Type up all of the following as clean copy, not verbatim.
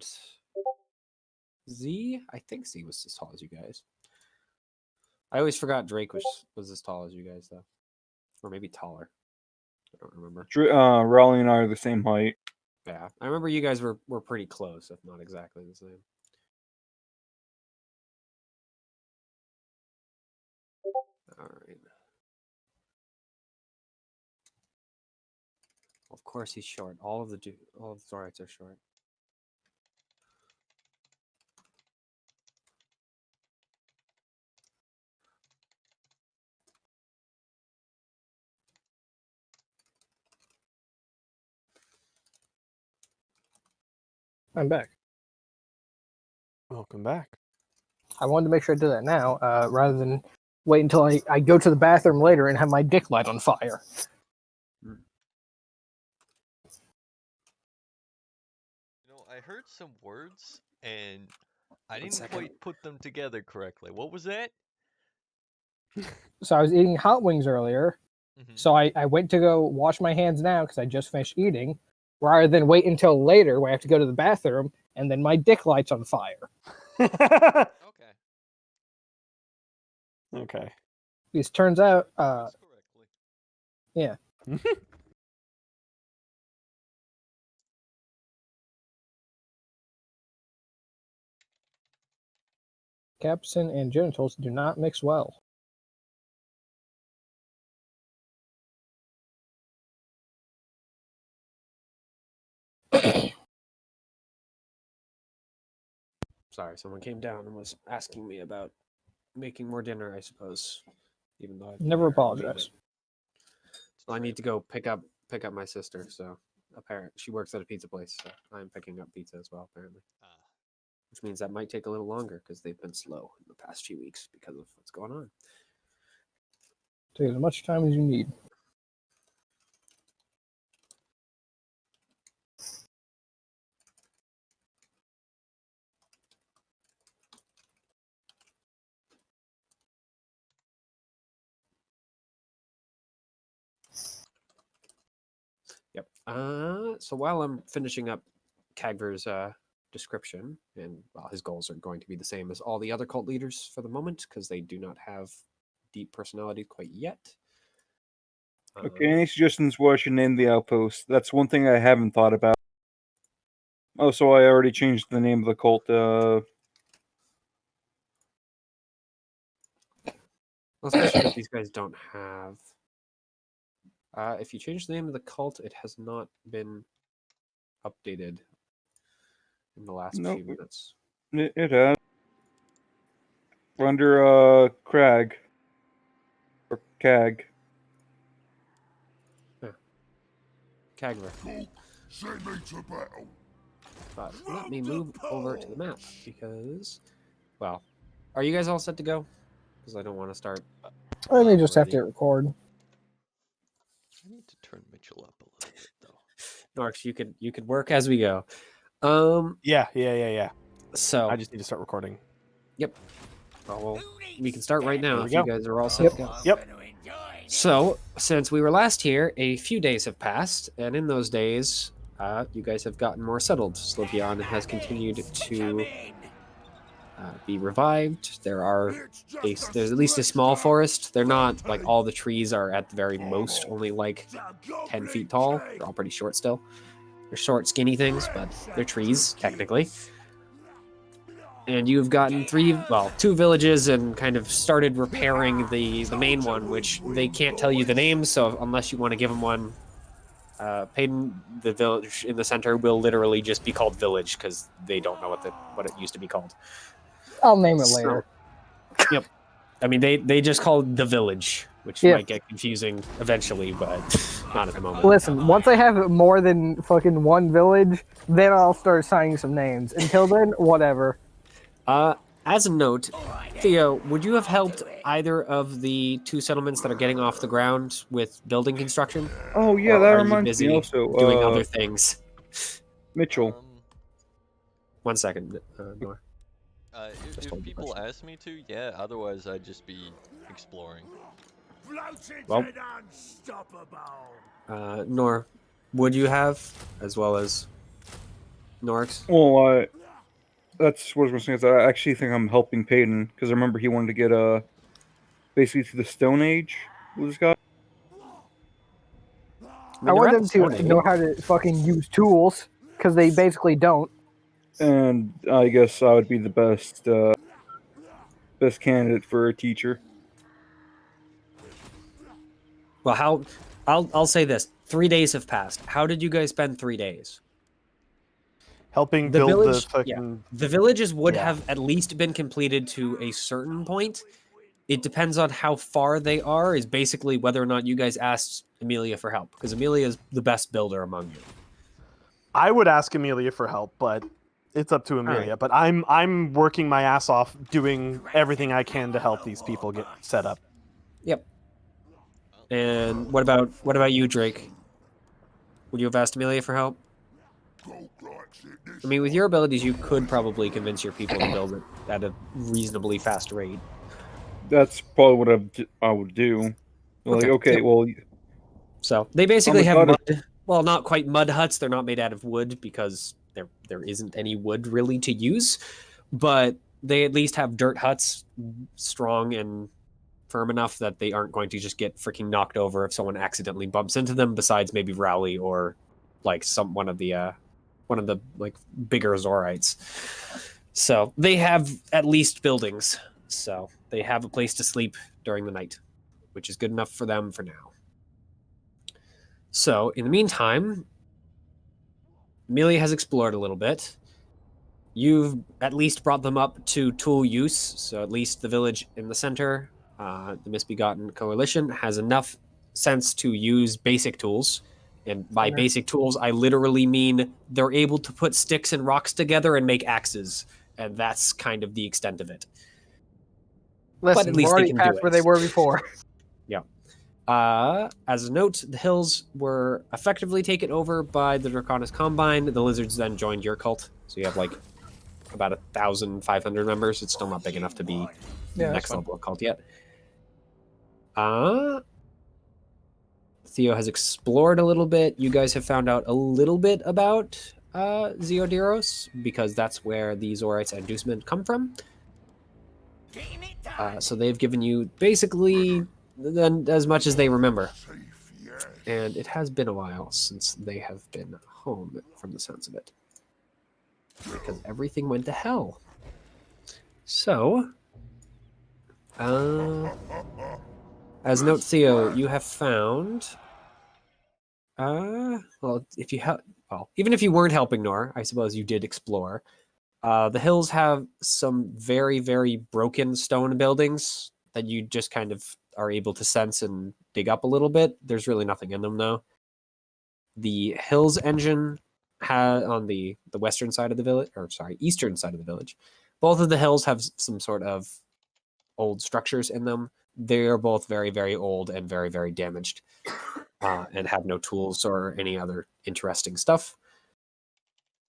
and Z. I think Z was as tall as you guys. I always forgot Drake was as tall as you guys though, or maybe taller. I don't remember. Raleigh and I are the same height. Yeah, I remember you guys were pretty close, if not exactly the same. All right. Of course he's short. All of the Zorites are short. I'm back. Welcome back. I wanted to make sure I did that now, rather than wait until I go to the bathroom later and have my dick light on fire. You know, I heard some words and I didn't quite put them together correctly. What was that? So I was eating hot wings earlier. Mhm. So I went to go wash my hands now because I just finished eating, rather than wait until later where I have to go to the bathroom and then my dick light's on fire. Okay. Okay. Because turns out, That's correctly. yeah. Capsaicin and genitals do not mix well. Sorry, someone came down and was asking me about making more dinner, I suppose. Even though I've Never made apologize. it. So I need to go pick up my sister. So apparently she works at a pizza place. So I'm picking up pizza as well, apparently. Which means that might take a little longer because they've been slow in the past few weeks because of what's going on. Take as much time as you need. Yep. So while I'm finishing up Kagver's description, and well, his goals are going to be the same as all the other cult leaders for the moment because they do not have deep personality quite yet. Okay, any suggestions what I should name the outpost? That's one thing I haven't thought about. Oh, so I already changed the name of the cult. Well, especially if these guys don't have. If you change the name of the cult, it has not been updated in the last Nope. few minutes. It has. We're under Crag. Or Cag. Kagver. But let me move over to the map because, well, are you guys all set to go? Because I don't want to start. I may just have already. to record. I need to turn Mitchell up a little bit though. Norks, you could work as we go. Yeah. So I just need to start recording. Yep. Well, we can start right now There we if you go. guys are all set to go. Yep. So, since we were last here, a few days have passed, and in those days, you guys have gotten more settled. Slopion has continued to be revived. There's at least a small forest. They're not like all the trees are at the very most only like 10 feet tall. They're all pretty short still. They're short, skinny things, but they're trees technically. And you've gotten two villages and kind of started repairing the main one, which they can't tell you the name. So unless you want to give them one, Payton, the village in the center, will literally just be called Village because they don't know what it used to be called. I'll name it later. Yep. I mean, they just call it the Village, which might get confusing eventually, but not at the moment. Listen, once I have more than fucking one village, then I'll start signing some names. Until then, whatever. As a note, Theo, would you have helped either of the two settlements that are getting off the ground with building construction? Oh yeah, Or that are you reminds busy me also. doing other things? Mitchell. 1 second, Nor. If people ask me to, yeah. Otherwise, I'd just be exploring. Well, Nor, would you have, as well as Norix? Well, that's what I was going to say. Is I actually think I'm helping Peyton because I remember he wanted to get basically to the Stone Age with this guy. I want them to know how to fucking use tools because they basically don't. And I guess I would be the best candidate for a teacher. Well, I'll say this: 3 days have passed. How did you guys spend 3 days? Helping The build village, the fucking... the villages would Yeah. have at least been completed to a certain point. It depends on how far they are. Is basically whether or not you guys asked Amelia for help, because Amelia is the best builder among you. I would ask Amelia for help, but it's up to Amelia. right. But I'm working my ass off doing everything I can to help these people get set up. Yep. And what about you, Drake? Would you have asked Amelia for help? I mean, with your abilities, you could probably convince your people to build it at a reasonably fast rate. That's probably what I would do. Like, okay, Yep. well, So they basically have thought mud. Well, not quite mud huts. They're not made out of wood because there isn't any wood really to use. But they at least have dirt huts, strong and firm enough that they aren't going to just get freaking knocked over if someone accidentally bumps into them. Besides maybe Rowley or like one of the like bigger Zorites. So they have at least buildings. So they have a place to sleep during the night, which is good enough for them for now. So in the meantime, Amelia has explored a little bit. You've at least brought them up to tool use. So at least the village in the center, the Misbegotten Coalition, has enough sense to use basic tools. And by basic tools, I literally mean they're able to put sticks and rocks together and make axes. And that's kind of the extent of it. Listen, but at least we're already they can past do it. where they were before. Yeah. As a note, the hills were effectively taken over by the Draconis Combine. The lizards then joined your cult. So you have like about 1,500 members. It's still not big enough to be the next level of cult yet. Theo has explored a little bit. You guys have found out a little bit about Zeodiros, because that's where the Zorites and Deucemen come from. So they've given you basically as much as they remember. And it has been a while since they have been home, from the sounds of it. Because everything went to hell. So, as note, Theo, you have found... well, if you even if you weren't helping Nor, I suppose you did explore. The hills have some very, very broken stone buildings that you just kind of are able to sense and dig up a little bit. There's really nothing in them, though. The hills engine on the western side of the village, or sorry, eastern side of the village. Both of the hills have some sort of old structures in them. They are both very, very old and very, very damaged, and have no tools or any other interesting stuff.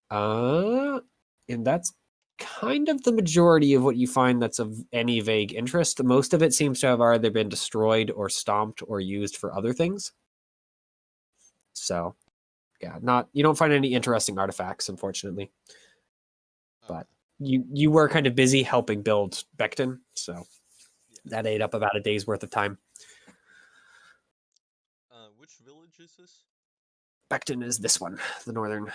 And that's kind of the majority of what you find that's of any vague interest. Most of it seems to have either been destroyed or stomped or used for other things. So, yeah, you don't find any interesting artifacts, unfortunately. But you were kind of busy helping build Becton, so that ate up about a day's worth of time. Which village is this? Becton is this one, the northern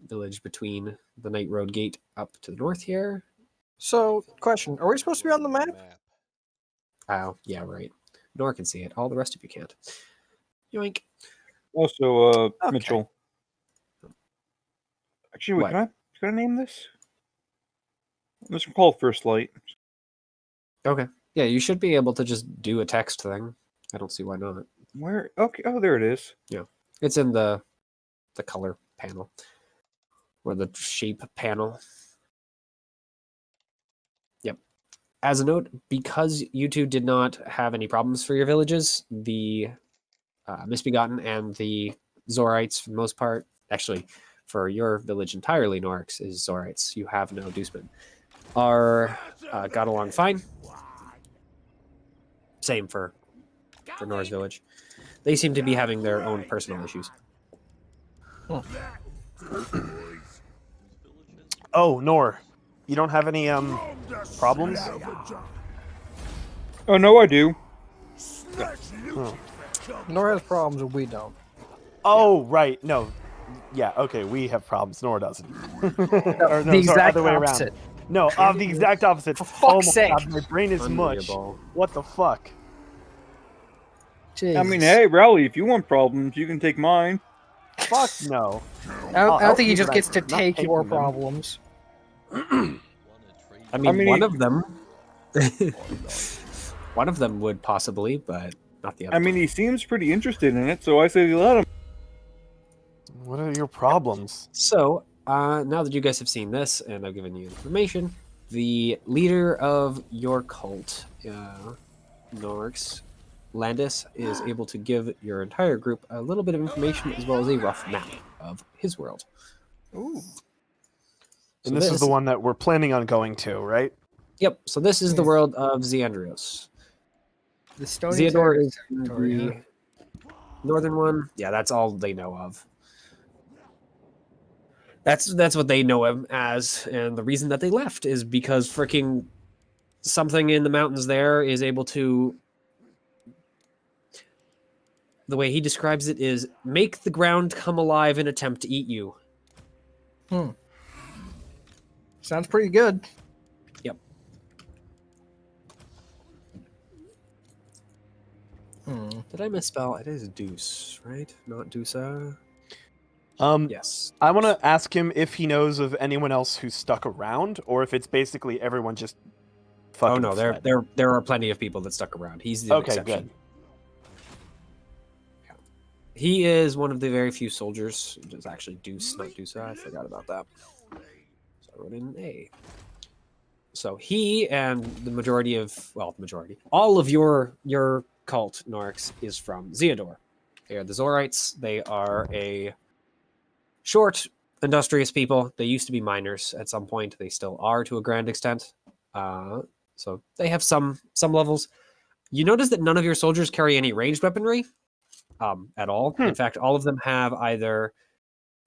village between the Night Road Gate up to the north here. So, question: are we supposed to be on the map? Oh, yeah, right. Nor can see it. All the rest of you can't. Yoink. Also, Mitchell. Actually, wait, can I name this? This one called First Light. Okay. Yeah, you should be able to just do a text thing. I don't see why not. Where? Okay. Oh, there it is. Yeah, it's in the color panel, or the shape panel. Yep. As a note, because you two did not have any problems for your villages, the Misbegotten and the Zorites, for the most part, actually, for your village entirely, Norix is Zorites. You have no Deucemen. Got along fine. Same for Nor's village. They seem to be having their own personal issues. Oh, Nor, you don't have any problems? Oh no, I do. Oh. Nor has problems and we don't. Oh, right. No. Yeah, okay, we have problems. Nor doesn't. Or, no, The sorry, exact other way opposite. around. No, the exact opposite. For Oh fuck's my sake. God, my brain is mush. Unbelievable. What the fuck? I mean, Jesus. hey, Rowley, if you want problems, you can take mine. Fuck no. I I'll don't think he help just you, gets but to I'm not take your taking them. problems. I mean, mean, one he- of them. One of them would possibly, but not the other. I mean, he seems pretty interested in it, so I say let him. What are your problems? So, now that you guys have seen this and I've given you information, the leader of your cult, Norix, Landis, is able to give your entire group a little bit of information as well as a rough map of his world. Ooh. And this is the one that we're planning on going to, right? Yep, so this is the world of Xeandrios. The Stony Xeodor Terror is territory, the northern one. Yeah, that's all they know of. That's what they know him as, and the reason that they left is because freaking something in the mountains there is able to. The way he describes it is make the ground come alive and attempt to eat you. Sounds pretty good. Yep. Did I misspell? It is Deuce, right? Not Deusa. Yes. I want to ask him if he knows of anyone else who's stuck around, or if it's basically everyone just fucking. Oh no, fled. there are plenty of people that stuck around. He's the Okay, exception. good. He is one of the very few soldiers. It's actually Deuce, not Deusa. I forgot about that. So I wrote in an A. So he and the majority, all of your cult, Norix, is from Xeodor. They are the Zorites. They are a short, industrious people. They used to be miners at some point. They still are to a grand extent. So they have some levels. You notice that none of your soldiers carry any ranged weaponry at all. In fact, all of them have either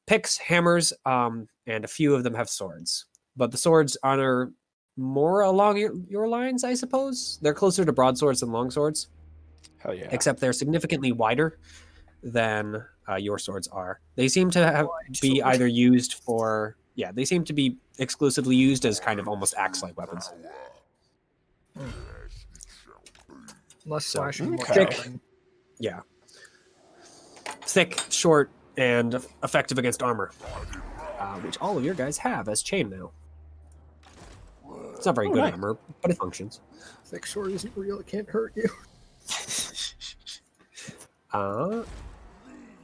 picks, hammers, and a few of them have swords. But the swords are more along your lines, I suppose. They're closer to broadswords than longswords, Hell yeah. except they're significantly wider than your swords are. They seem to be either used for... Yeah, they seem to be exclusively used as kind of almost axe-like weapons. Less slashing, more okay. chopping. Yeah. Thick, short, and effective against armor, which all of your guys have as chainmail. It's not very good nice. armor, but it functions. Thick sword isn't real. It can't hurt you.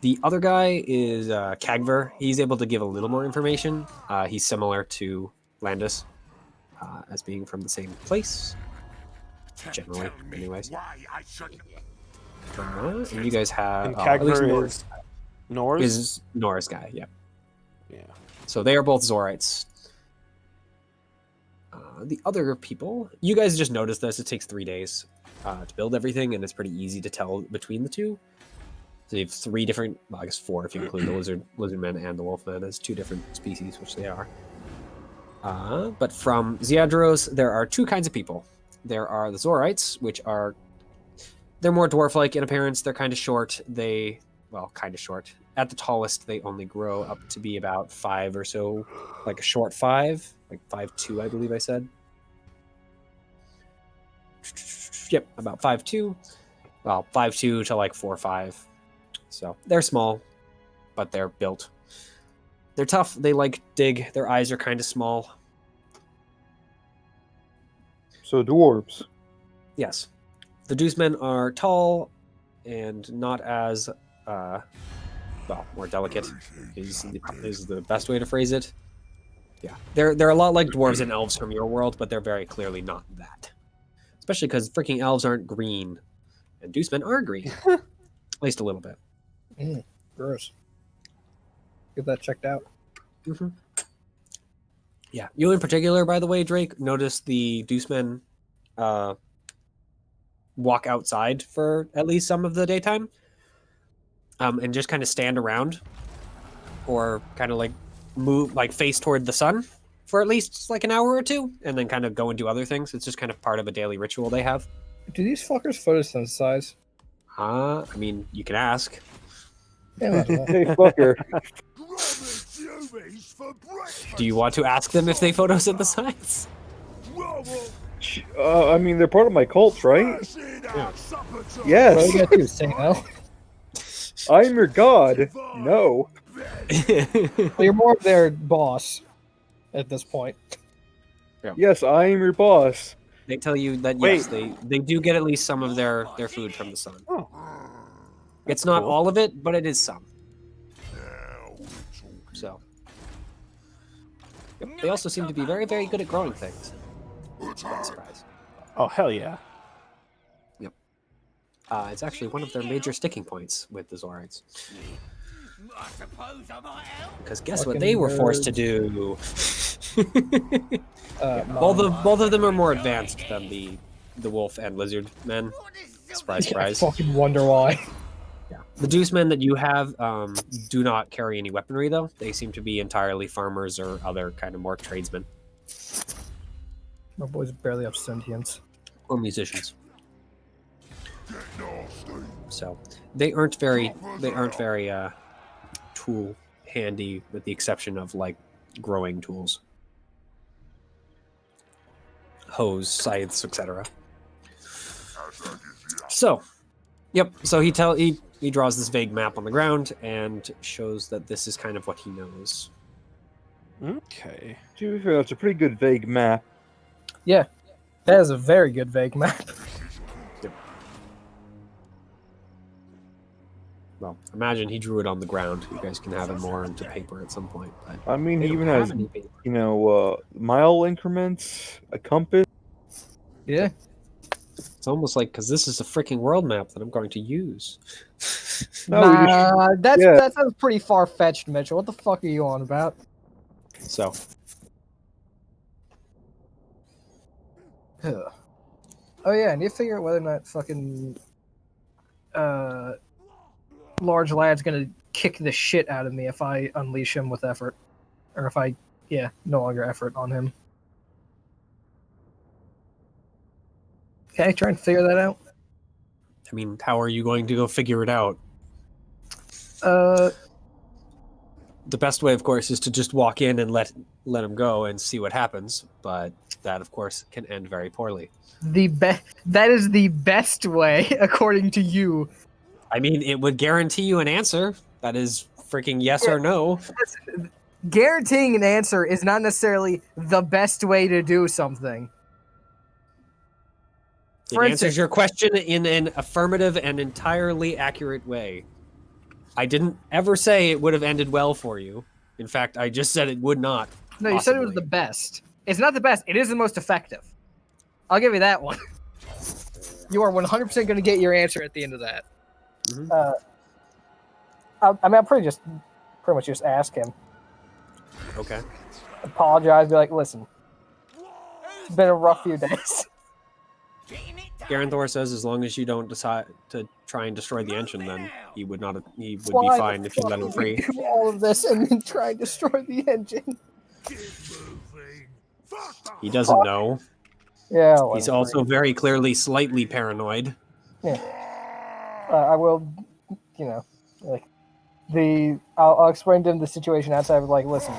The other guy is Kagver. He's able to give a little more information. He's similar to Landis, as being from the same place, generally, anyways. And you guys have... And at least Kagver is Nor's? is Nora's guy, yeah. Yeah. So they are both Zorites. The other people, you guys just noticed this. It takes 3 days to build everything, and it's pretty easy to tell between the two. So you have 3 different, well, I guess 4 if you include the lizardmen and the wolfmen as 2 different species, which they are. But from Xeandros, there are 2 kinds of people. There are the Zorites, which are... They're more dwarf-like in appearance. They're kind of short. Kind of short. At the tallest, they only grow up to be about 5 or so, like a short 5, like 5'2", I believe I said. Yep, about 5'2". Well, 5'2" to like 4'5". So they're small, but they're built. They're tough. They like dig. Their eyes are kind of small. So dwarves. Yes. The Deucemen are tall and not as, more delicate is the best way to phrase it. Yeah. They're a lot like dwarves and elves from your world, but they're very clearly not that. Especially because freaking elves aren't green, and Deucemen are green. At least a little bit. Gross. Get that checked out. Mm-hmm. Yeah. You in particular, by the way, Drake, notice the Deucemen walk outside for at least some of the daytime, and just kind of stand around or kind of like move, like face toward the sun for at least like an hour or two, and then kind of go and do other things. It's just kind of part of a daily ritual they have. Do these fuckers photosynthesize? I mean, you can ask. Yeah, might as well. Hey, fucker. Do you want to ask them if they photosynthesize? I mean, they're part of my cult, right? What are Yes. you gonna do? Say no? I'm your god. No. Well, you're more of their boss at this point. Yes, I am your boss. They tell you that Wait. yes, they do get at least some of their food from the sun. Oh. It's not cool. all of it, but it is some. So. Yep. They also seem to be very, very good at growing things. Surprise, surprise. Oh, hell yeah. It's actually one of their major sticking points with the Zorites. Because guess what Fucking they were forced to nerds. do? Both of them are more advanced than the wolf and lizard men. Surprise, I surprise. fucking wonder why. The Deuce men that you have do not carry any weaponry, though. They seem to be entirely farmers or other kind of more tradesmen My boys barely have sentience. or musicians. So they aren't very tool handy, with the exception of like growing tools, hoes, scythes, etc. So, yep. So he draws this vague map on the ground and shows that this is kind of what he knows. Okay. To be fair, that's a pretty good vague map. That is a very good vague map. Well, imagine he drew it on the ground. You guys can have it more into paper at some point. But I mean, they he don't even have has, any paper. mile increments, a compass. Yeah. It's almost like, because this is a freaking world map that I'm going to use. No, we just- yeah. That sounds pretty far fetched, Mitchell. What the fuck are you on about? So, Ugh. Oh yeah, I need to figure out whether or not fucking large lad's gonna kick the shit out of me if I unleash him with effort, or if I no longer effort on him. Okay, try and figure that out. I mean, how are you going to go figure it out? The best way, of course, is to just walk in and let him go and see what happens. But that, of course, can end very poorly. That is the best way, according to you. I mean, it would guarantee you an answer. That is freaking yes or no. Guaranteeing an answer is not necessarily the best way to do something. It For answers instance- your question in an affirmative and entirely accurate way. I didn't ever say it would have ended well for you. In fact, I just said it would not. No, you said it was Possibly. the best. It's not the best. It is the most effective. I'll give you that one. You are 100% going to get your answer at the end of that. Mhm. I'll pretty much just ask him. Okay. Apologize. Be like, listen, it's been a rough few days. Garanthor says as long as you don't decide to try and destroy the engine, then he would not. He would Why be the fine if you fuck let him would we free. do all of this and then try and destroy the engine. He doesn't know. Yeah, He's also very clearly slightly paranoid. I will, I'll explain to him the situation outside. Like, listen,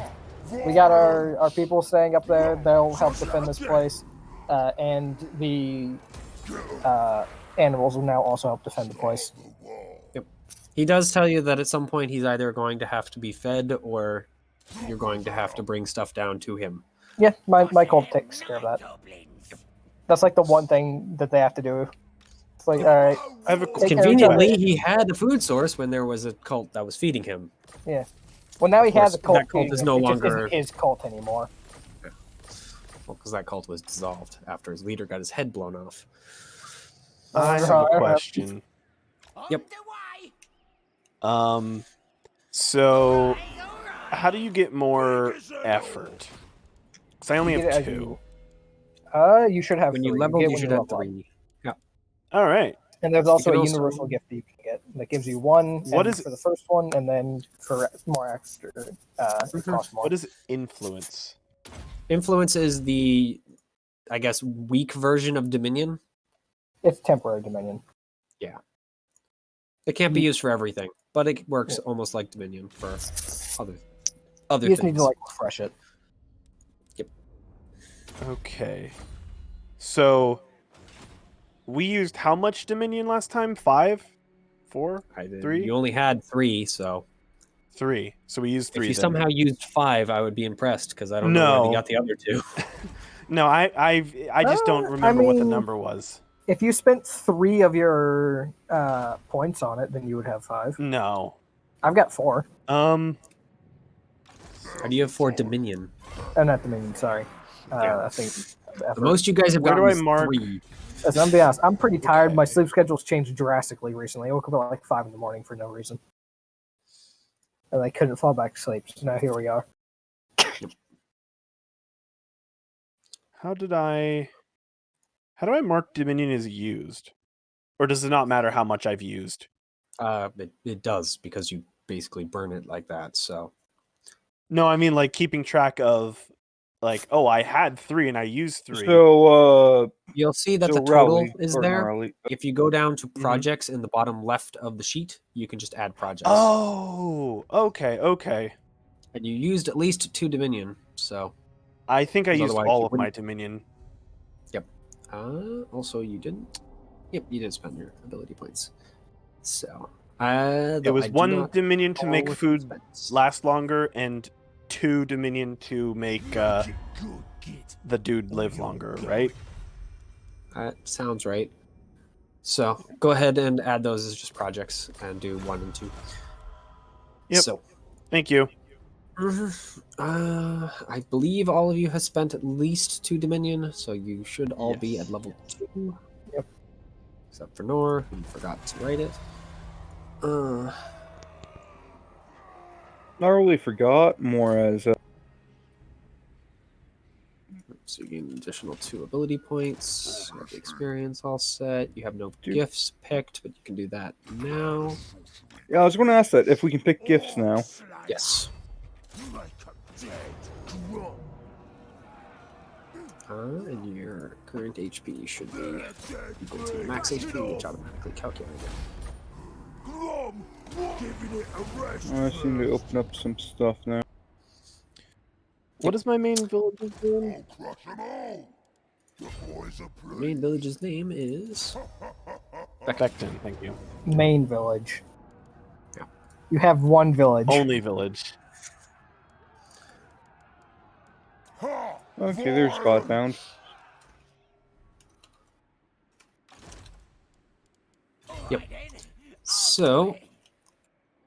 we got our people staying up there. They'll help defend this place, and the animals will now also help defend the place. He does tell you that at some point he's either going to have to be fed or you're going to have to bring stuff down to him. Yeah, my cult takes care of that. That's like the one thing that they have to do. It's like, all right, I have a Take care of Conveniently, he had a food source when there was a cult that was feeding him. well now he Of course, has a cult. that cult feeding is him. no It just longer- isn't his cult anymore. Well, because that cult was dissolved after his leader got his head blown off. I have a question. Yep. So how do you get more effort? Because I only You get have it as 2. You should have When three. you level, get you when should you have level up. 3. All right. And there's also can a also- universal gift that you can get that gives you one. What and is- for the first one, and then for more extra, it costs more. What is influence? Influence is the, I guess, weak version of Dominion. It's temporary dominion. It can't be used for everything, but it works almost like Dominion for other You just things. need to like refresh it. Okay. So we used how much Dominion last time? 5? 4? I did. 3? You only had 3, so 3. So we used 3 if you then. somehow used 5, I would be impressed because I don't know where No. they got the other 2. No, I just don't remember what the mean- number was. If you spent 3 of your points on it, then you would have 5. No. I've got 4. How do you have 4 Dominion? Not dominion, sorry. I think The most you guys have Where do gotten I is mark- 3. Listen, I'm gonna be honest. I'm pretty tired. My sleep schedule's changed drastically recently. I woke up at like 5 in the morning for no reason, and I couldn't fall back to sleep. So now here we are. How do I mark Dominion as used? Or does it not matter how much I've used? It does because you basically burn it like that. So No, I mean like keeping track of like, oh, I had 3 and I used 3. So, you'll see that so the total Raleigh, is or not there. Raleigh, If you go down to Mhm. projects in the bottom left of the sheet, you can just add projects. Oh, okay. And you used at least 2 Dominion. So I think I 'Cause used otherwise all you of my wouldn't- Dominion. also you didn't. Yep, you did spend your ability points. So It was 1 Dominion to make food last. last longer and 2 Dominion to make the dude live longer, right? That sounds right. So go ahead and add those as just projects and do 1 and 2. Yep. So Thank you. I believe all of you have spent at least 2 Dominion, so you should all be Yes. at level 2. Yep. Except for Nor, who forgot to write it. not really forgot, more as So you gain an additional 2 ability points. You have the experience all set. You have no Dude. gifts picked, but you can do that now. yeah. I was going to ask that if we can pick gifts now. Yes. And your current HP should be equal to max HP, which automatically calculated. I seem to open up some stuff now. What is my main village doing? The main village's name is Beckton, thank you. Main village. Yeah. You have 1 village. Only village. Okay, there's Godbound. So,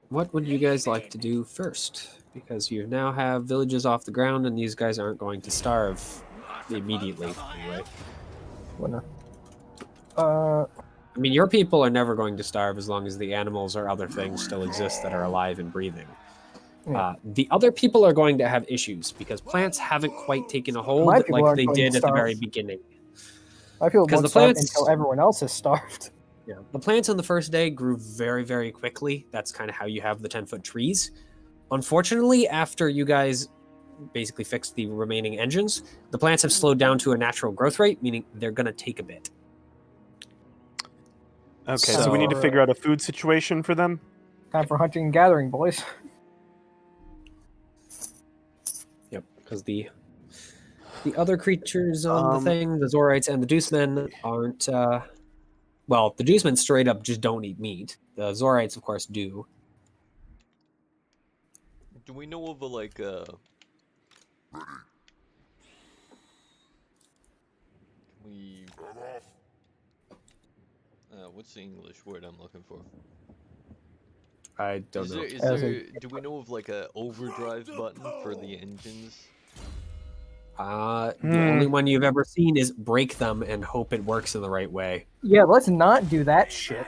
what would you guys like to do first? Because you now have villages off the ground, and these guys aren't going to starve immediately, anyway. Winner. I mean, your people are never going to starve as long as the animals or other things still exist that are alive and breathing. Yeah. The other people are going to have issues because plants haven't quite taken a hold My people like aren't they going to did at the very starve. beginning. I feel 'Cause won't the starve plants- until everyone else is starved. Yeah, the plants on the first day grew very, very quickly. That's kind of how you have the 10-foot trees. Unfortunately, after you guys basically fixed the remaining engines, the plants have slowed down to a natural growth rate, meaning they're going to take a bit. Okay, so we need to So- figure out a food situation for them. Time for hunting and gathering, boys. Yep, because the other creatures on the Um, thing, the Zorites and the Deucemen, aren't. Well, the Deucemen straight up just don't eat meat. The Zorites, of course, do. Do we know of a we what's the English word I'm looking for? I don't Is know. there, is As there, do we know of like a overdrive button for the engines? The Hmm. only one you've ever seen is break them and hope it works in the right way. Yeah, let's not do that shit.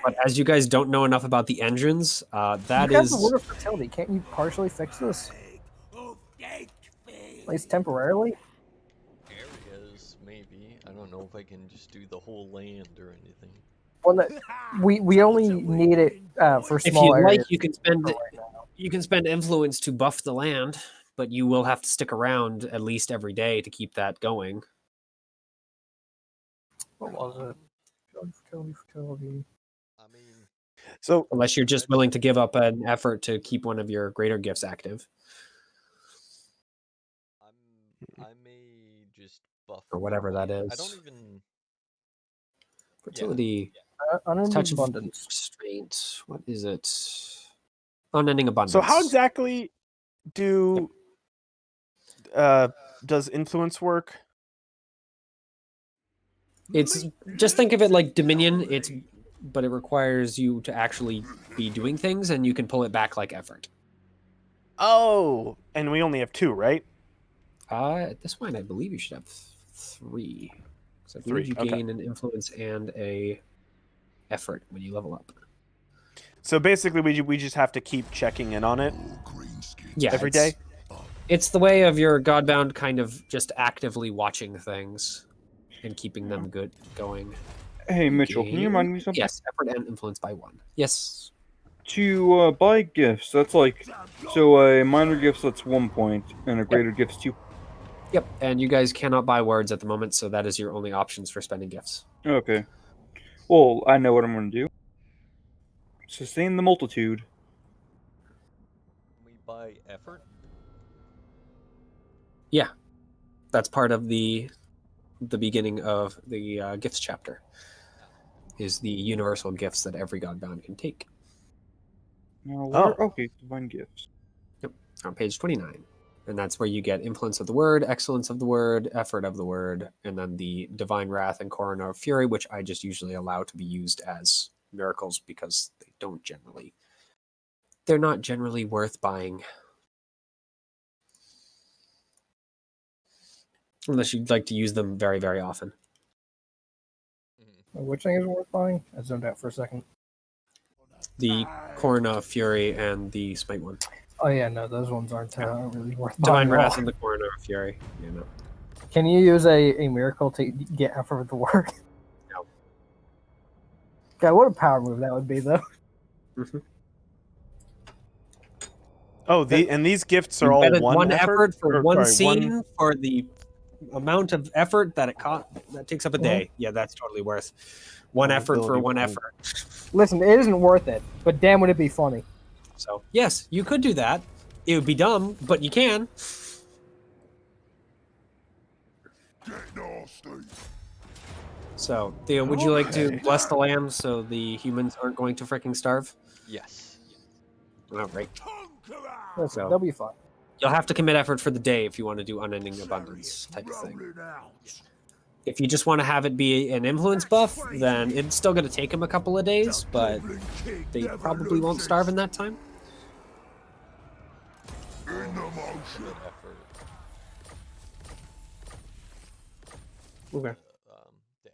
But as you guys don't know enough about the engines, that you have is the word of fertility. Can't you partially fix this? At least temporarily? Areas, maybe. I don't know if I can just do the whole land or anything. Well, we only need it for if small you areas. like, you can spend for right now. influence to buff the land. but you will have to stick around at least every day to keep that going. What was it? Fertility. I mean, So Unless you're just willing to give up an effort to keep one of your greater gifts active. I may just buff Or whatever that fertility. I is. don't even. Fertility, Unending touch of abundance. restraint. What is it? Unending abundance. so how exactly do does influence work? It's just think of it like Dominion. But it requires you to actually be doing things, and you can pull it back like effort. Oh, and we only have 2, right? At this point, I believe you should have 3. So I believe 3, you okay. gain an influence and a effort when you level up. So basically, we just have to keep checking in on it Yeah, every day. It's the way of your Godbound kind of just actively watching things and keeping them good going. Hey, Mitchell, can you remind me of something? Yes, effort and influence by 1. Yes. To buy gifts, that's like, so a minor gift that's 1 point, and a greater gift's 2. Yep, and you guys cannot buy words at the moment, so that is your only options for spending gifts. Okay. Well, I know what I'm going to do. Sustain the multitude. Can we buy effort? Yeah, that's part of the beginning of the gifts chapter. Is the universal gifts that every Godbound can take. Now, where? Oh. Okay, divine gifts. Yep, on page 29. And that's where you get influence of the word, excellence of the word, effort of the word, and then the divine wrath and coroner of fury, which I just usually allow to be used as miracles because they're not generally worth buying. Unless you'd like to use them very, very often. Which thing is worth buying? I zoned out for a second. The coroner of fury and the smite one. Oh yeah, no, those ones aren't really worth Divine buying. at all. wrath and the coroner of fury. You know. Can you use a miracle to get effort of the word? No. God, what a power move that would be, though. Mm-hmm. Oh, and these gifts are all one effort for Or, one sorry, scene for the amount of effort that that takes up a day. Yeah, that's totally worth one effort for ability one point. effort. Listen, it isn't worth it, but damn, would it be funny? So yes, you could do that. It would be dumb, but you can. So, Theo, would you like to Okay. bless the lamb so the humans aren't going to freaking starve? Yes. All right. Listen, So- they'll be fine. You'll have to commit effort for the day if you want to do unending abundance type of thing. If you just want to have it be an influence buff, then it's still going to take them a couple of days, but they probably won't starve in that time. Good effort. Okay. Day.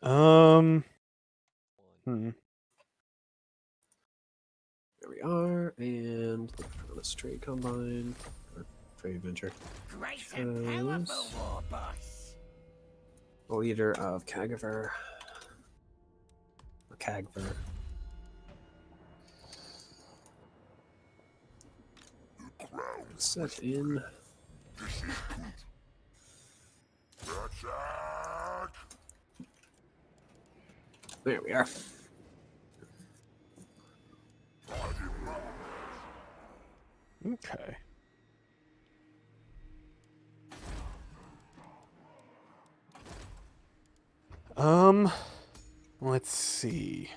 Um. One. There we are, and on a straight combine, or trade adventure. The leader of Kagver. Kagver. Set in. There we are. Okay. Let's see.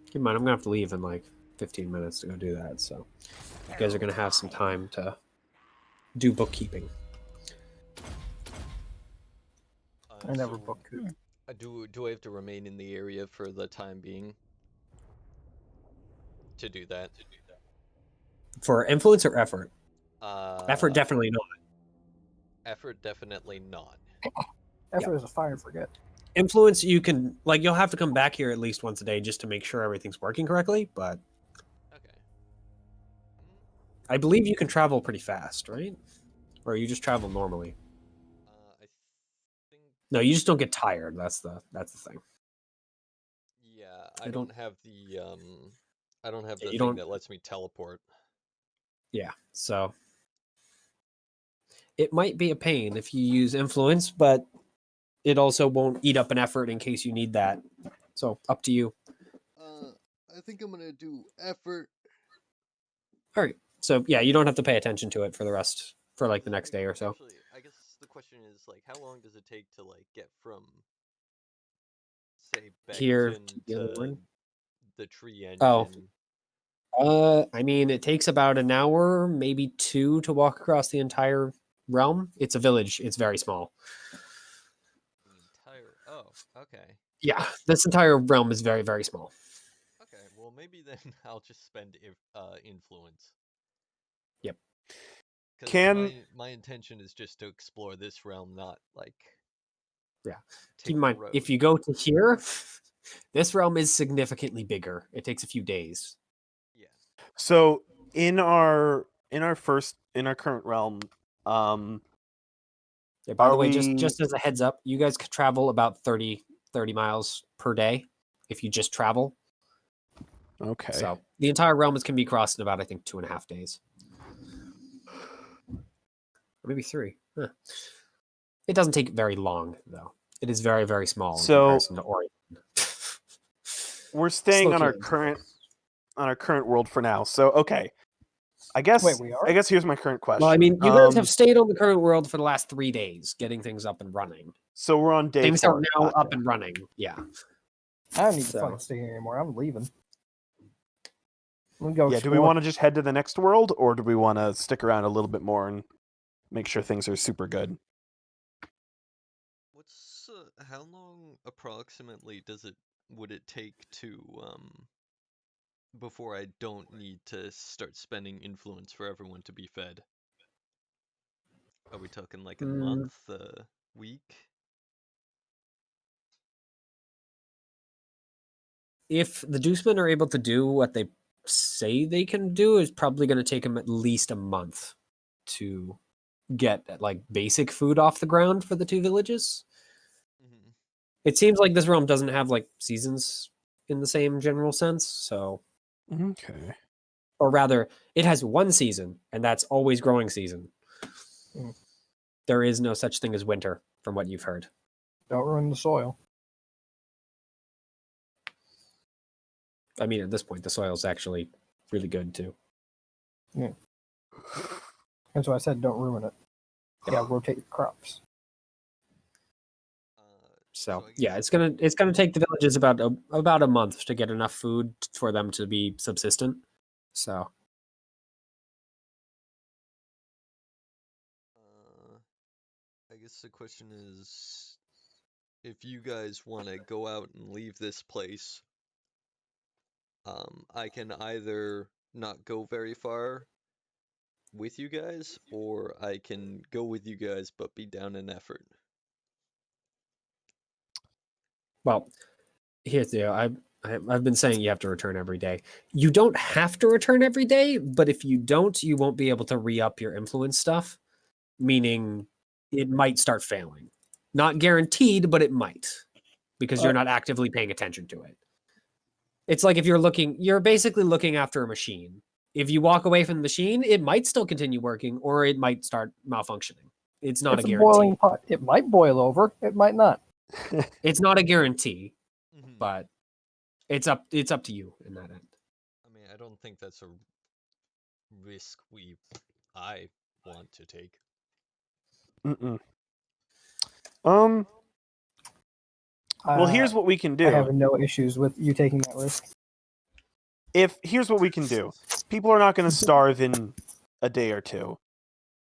Keep in mind, I'm gonna have to leave in like 15 minutes to go do that, so you guys are gonna have some time to do bookkeeping. I never So, book it. do I have to remain in the area for the time being? To do that? For influence or effort? Effort, Uh, definitely not. Effort, definitely not. Effort is a fire and forget. Influence, you can, like, you'll have to come back here at least once a day just to make sure everything's working correctly, but Okay. I believe you can travel pretty fast, right? Or you just travel normally. I think. No, you just don't get tired. That's the thing. Yeah, I I don't don't- have the I don't have Yeah, the you thing don't- that lets me teleport. Yeah, so it might be a pain if you use influence, but it also won't eat up an effort in case you need that. So up to you. I think I'm gonna do effort. All right. So yeah, you don't have to pay attention to it for the rest for like the next day or so. Actually, I guess the question is like, how long does it take to like get from, say, Here Beckton to the other to one? the tree Oh. engine? I mean, it takes about an hour, maybe 2, to walk across the entire realm. It's a village. It's very small. The entire. Oh, okay. Yeah, this entire realm is very, very small. Okay. Well, maybe then I'll just spend influence. Yep. 'Cause Can- my intention is just to explore this realm, not like. Yeah. Take Keep in the mind, road. if you go to here, this realm is significantly bigger. It takes a few days. Yeah. So in our current realm, Yeah, by Are the way, we- just as a heads up, you guys could travel about 30 miles per day if you just travel. okay. So the entire realm can be crossed in about, I think, 2.5 days. Or maybe 3. Huh. It doesn't take very long, though. It is very, very small in So- comparison to Oregon. We're staying on our Slow current world for now. So okay. I guess Wait, we are? I guess here's my current question. Well, I mean, you guys have stayed on the current world for the last 3 days, getting things up and running. So we're on day Things 4. are now Gotcha. up and running. Yeah. I don't need to So- fucking stay here anymore. I'm leaving. I'm gonna go. Yeah, do we explore. want to just head to the next world, or do we want to stick around a little bit more and make sure things are super good? What's how long approximately would it take to before I don't need to start spending influence for everyone to be fed? Are we talking like a month, a week? If the Deucemen are able to do what they say they can do, it's probably going to take them at least a month to get like basic food off the ground for the 2 villages. Mm-hmm. It seems like this realm doesn't have like seasons in the same general sense, so Okay. or rather, it has one season, and that's always growing season. Mm. There is no such thing as winter, from what you've heard. Don't ruin the soil. I mean, at this point, the soil's actually really good too. That's why I said don't ruin it. Yeah, rotate your crops. So I yeah, guess- it's gonna take the villages about a month to get enough food for them to be subsistent. So I guess the question is, if you guys want to go out and leave this place, I can either not go very far with you guys, or I can go with you guys but be down in effort. well, here's the deal. I've been saying you have to return every day. You don't have to return every day, but if you don't, you won't be able to re-up your influence stuff, meaning it might start failing. Not guaranteed, but it might, because you're not actively paying attention to it. It's like if you're basically looking after a machine. If you walk away from the machine, it might still continue working, or it might start malfunctioning. It's not It's a a guarantee. boiling pot. It might boil over. It might not. It's not a guarantee, Mhm. but it's up to you in that end. I mean, I don't think that's a risk I want to take. Mm-mm. Well, here's what we can do. I have no issues with you taking that risk. Here's what we can do. People are not going to starve in a day or two.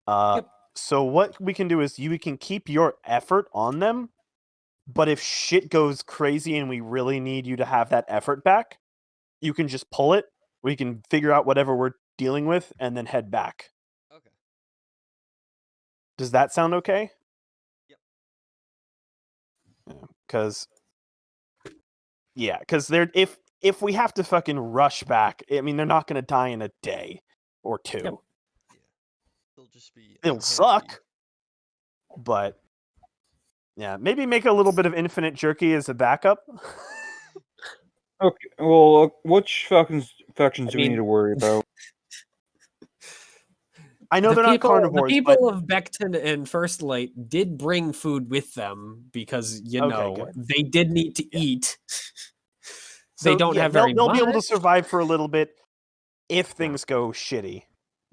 Yep. So what we can do is we can keep your effort on them, but if shit goes crazy and we really need you to have that effort back, you can just pull it. We can figure out whatever we're dealing with and then head back. Okay. Does that sound okay? Yep. Because they're if we have to fucking rush back, I mean, they're not going to die in a day or 2. Yep. Yeah. They'll just be. It'll unhappy. suck, but yeah, maybe make a little bit of infinite jerky as a backup. Okay. Well, which factions I do we need mean- to worry about? I know they're not carnivores, The but people of Beckton and First Light did bring food with them because Okay, good. they did need to eat. so, They don't yeah, have very they'll be able to much. survive for a little bit if things go shitty.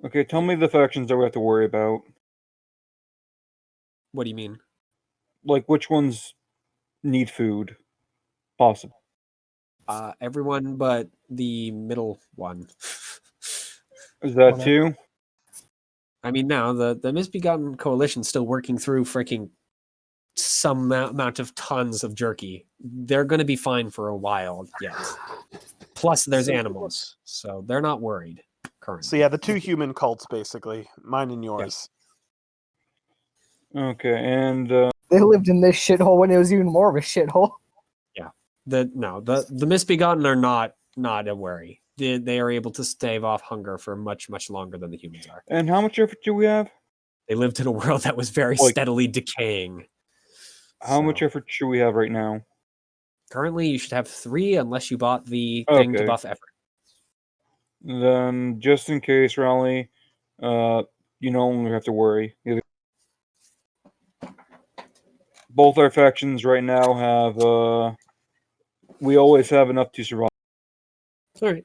Okay, tell me the factions that we have to worry about. What do you mean? Like, which ones need food? Possible. Everyone but the middle one. Is that Whatever. two? I mean, now the Misbegotten Coalition's still working through freaking some amount of tons of jerky. They're going to be fine for a while yet. Plus, there's So- animals, so they're not worried currently. So yeah, the two human cults basically, mine and yours. Okay, and They lived in this shithole when it was even more of a shithole. The Misbegotten are not a worry. They are able to stave off hunger for much longer than the humans are. and how much effort do we have? They lived in a world that was very Like- steadily decaying. How much So, effort should we have right now? currently, you should have 3 unless you bought the thing to Okay. buff effort. Then, just in case, Raleigh, you no longer have to worry. Both our factions right now have, we always have enough to survive. All right.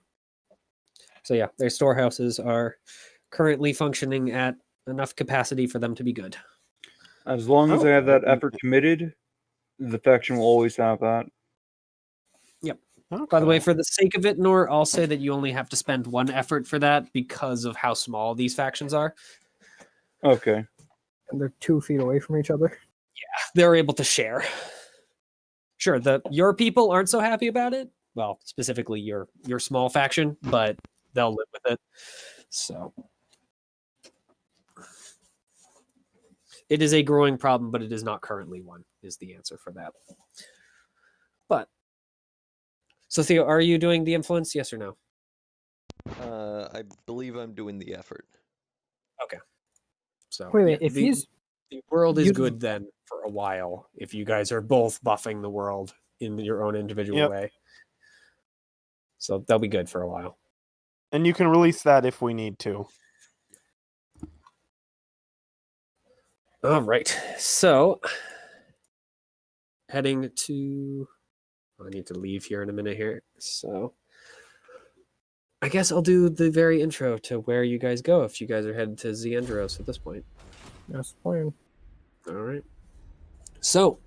So yeah, their storehouses are currently functioning at enough capacity for them to be good. As long as Oh, I have that okay. effort committed, the faction will always have that. By the way, Okay. for the sake of it, Nor, I'll say that you only have to spend 1 effort for that because of how small these factions are. Okay. And they're 2 feet away from each other. They're able to share. Sure, your people aren't so happy about it. Well, specifically your small faction, but they'll live with it. So it is a growing problem, but it is not currently one, is the answer for that. But so Theo, are you doing the influence? Yes or no? I believe I'm doing the effort. So Wait a yeah, minute, if he's the world is you- good then for a while if you guys are both buffing the world in your own individual Yep. way. So they'll be good for a while. And you can release that if we need to. All right. So heading to I need to leave here in a minute here. So I guess I'll do the very intro to where you guys go if you guys are headed to Xandros at this point. That's the plan. All right. So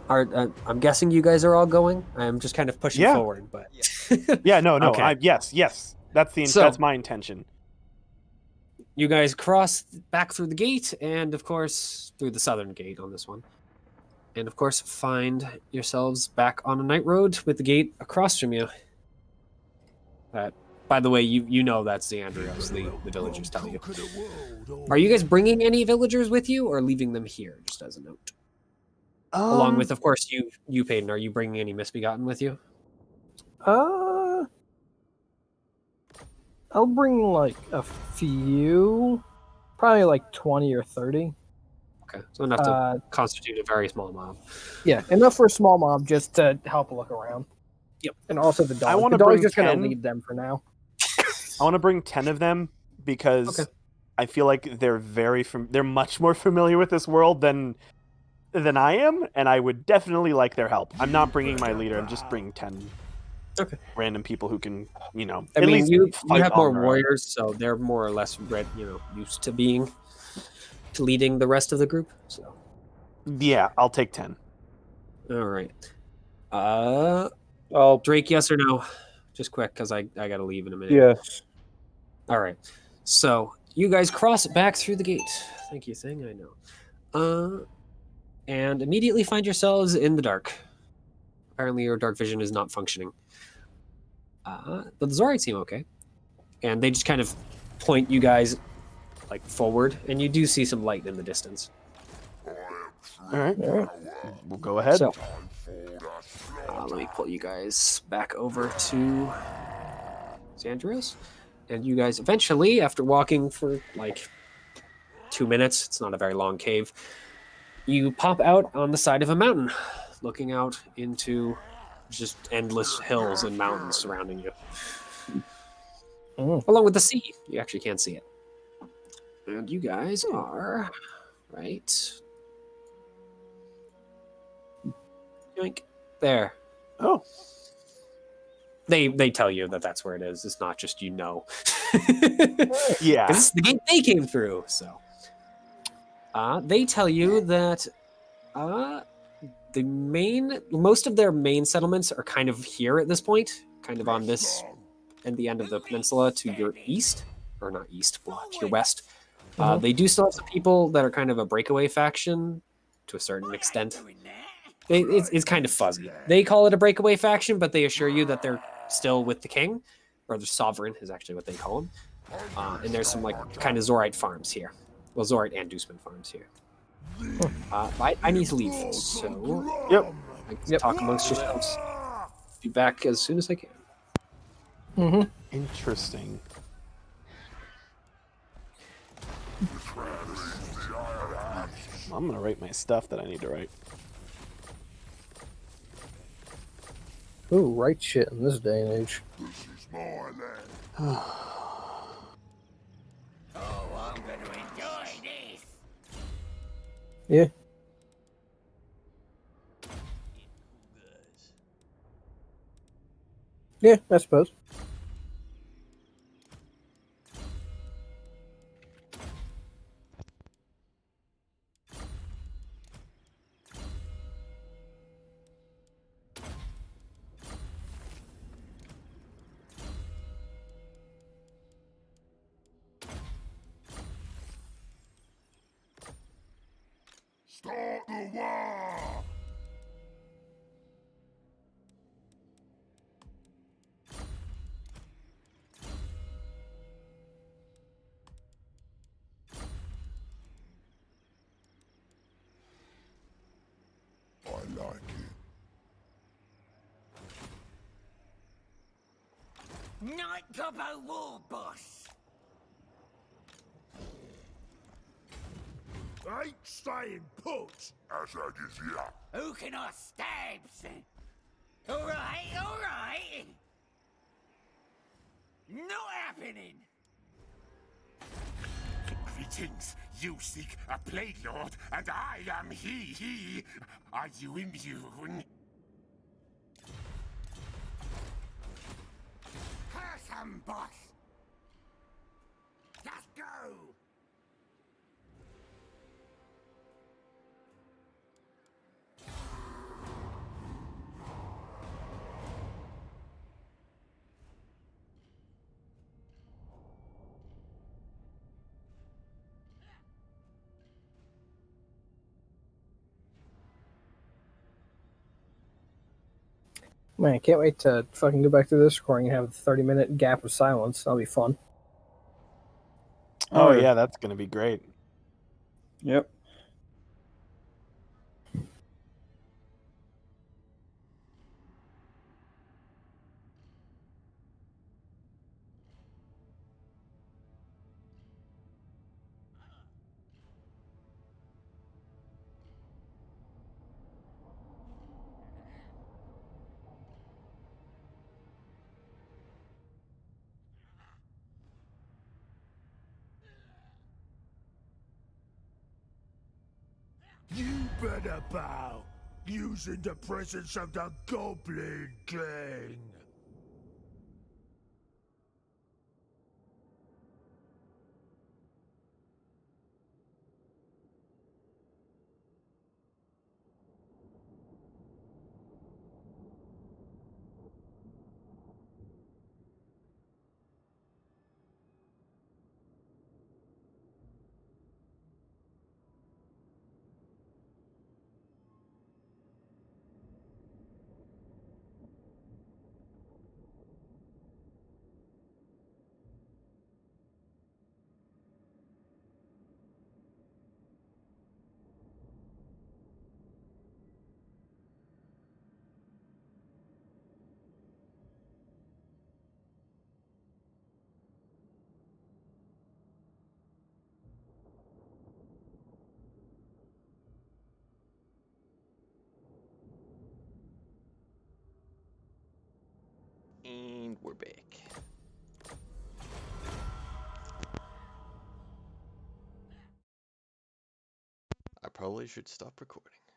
I'm guessing you guys are all going. I'm just kind of pushing Yeah. forward, but Yeah, no. Okay. Yes. That's So- that's my intention. you guys cross back through the gate and of course through the southern gate on this one, and of course find yourselves back on a night road with the gate across from you. By the way, you know that's Xandros, the villagers tell you. Are you guys bringing any villagers with you or leaving them here, just as a note? Along with, of course, you Payton. Are you bringing any Misbegotten with you? I'll bring like a few, probably like 20 or 30. Okay, so enough to constitute a very small mob. Yeah, enough for a small mob just to help look around. Yep. And also the dog. wanna The dog's bring just going 10. to lead them for now. I want to bring 10 of them because Okay. I feel like they're much more familiar with this world than I am, and I would definitely like their help. I'm not bringing my leader. I'm just bringing 10 Okay. random people who can, I at mean, least you fight have more on their own. warriors, so they're more or less used to leading the rest of the group. So, Yeah, I'll take 10. all right. I'll Drake, yes or no? Just quick, because I gotta leave in a minute. yes. All right. So you guys cross back through the gate. Thank you, thing. I know. And immediately find yourselves in the dark. Apparently, your dark vision is not functioning. But the Zorites seem okay, and they just kind of point you guys like forward, and you do see some light in the distance. All right. All right. We'll go ahead. So, let me pull you guys back over to Xandros. And you guys eventually, after walking for like 2 minutes, it's not a very long cave, you pop out on the side of a mountain, looking out into just endless hills and mountains surrounding you. Mm. Along with the sea. You actually can't see it. And you guys are right. Yoink. There. Oh, They tell you that that's where it is. It's not just you know. yeah. Because it's the gate they came through. So they tell you that most of their main settlements are kind of here at this point, kind of on this and the end of the peninsula to your east, or not east, to your west. Mhm. They do still have some people that are kind of a breakaway faction to a certain extent. It's kind of fuzzy. They call it a breakaway faction, but they assure you that they're still with the king, or the sovereign is actually what they call him. And there's some like kind of Zorite farms here. Well, Zorite and Dusman farms here. I need to leave, so Yep. I can Yep. talk amongst yourselves. Be back as soon as I can. Mm-hmm. Interesting. I'm gonna write my stuff that I need to write. Ooh, right shit in this day and age. Yeah. Yeah, I suppose. Start the war! I like it. Night Gobbo War Boss! Ain't staying put, as I is here. Who can I stab? Alright, alright! Not happening! Greetings, you seek a plague lord, and I am he. Are you immune? Curse him, boss! Just go! Man, I can't wait to fucking go back through this recording and have a 30-minute gap of silence. That'll be fun. Oh Oh, yeah, that's gonna be great. Yep. You better bow, using the presence of the Goblin King. And we're back. I probably should stop recording.